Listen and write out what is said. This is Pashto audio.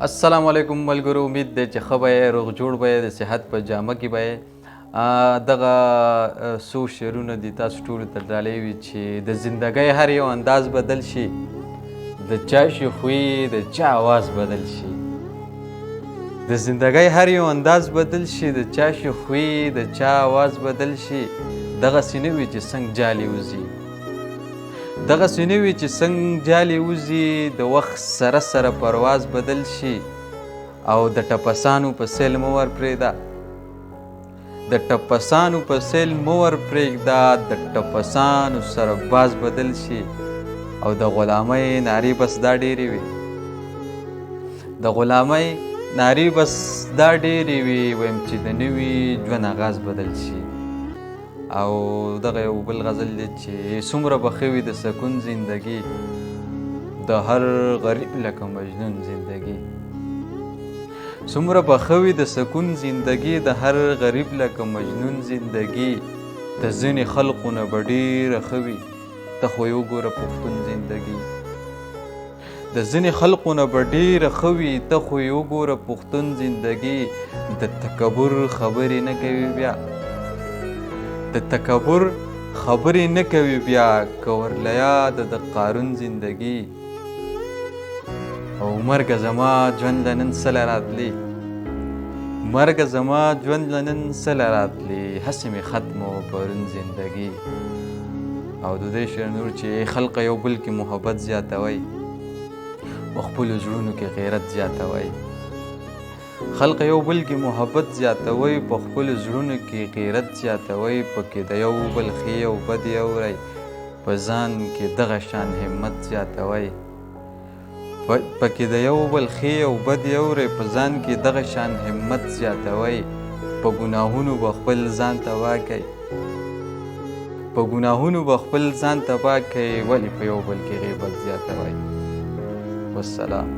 السلام علیکم ملګرو، امید دی چې ښه به یې، روغ جوړ به یې، د صحت په جامه کې به یې. دغه څو شعرونه دي تاسو ټولو ته ډالۍ وي چې د زندګۍ هر یو انداز بدل شي، د چا شي خوی د چا آواز بدل شي. د زندګۍ هر یو انداز بدل شي، د چا شي خوی د چا آواز بدل شي. دغسې نه وي چې څنګه جالې وځي، دغسې نه وي چې څنګه جالې وځي. د وخت سره سره پرواز بدل شي او د ټپسانو په سیل مه ور پرېږده، د ټپسانو په سیل مه ور پرېږده. د ټپسانو سره باز بدل شي او د غلامۍ نارې بس دا ډېرې وي، د غلامۍ نارې بس دا ډېرې وي. ویم چې د نوي ژوند آغاز بدل شي. او دغه یو بل غزل دی چې څومره به ښه وي د سکون زندګي، د هر غریب لکه مجنون زندګي. څومره به ښه وي د سکون زندګي، د هر غریب لکه مجنون زندګي. د ځینې خلقو نه به ډېره ښه وي، ته خو یې وګوره پښتون زندګي. د ځینې خلقو نه به ډېره ښه وي، ته خو یې وګوره پښتون زندګي. د تکبر خبرې نه کوي بیا، د تکبر خبرې نه کوي بیا، که ورله یاده د قارون زندګي. او مرګه زما ژوند له نن سله راتلي، مرګه زما ژوند له نن سله راتلي، هسې مې ختمه وه پرون زندګي. او د دې شعر نور چې خلقه یو بل کې محبت زیاتوئ، په خپلو زړونو کې غیرت زیاتوئ. خلق یو بل کې محبت زیاتوئ، په خپلو زړونو کې غیرت زیاتوئ. پکې د یو بل ښې او بدې اورئ، په ځان کې دغه شان همت زیاتوئ. پکې د یو بل ښې او بدې اورئ، په ځان کې دغه شان همت زیاتوئ. په ګناهونو به خپل ځان تباه کوئ، په ګناهونو به خپل ځان تباه کوئ، ولې په یو بل کې غیبت زیاتوئ. والسلام.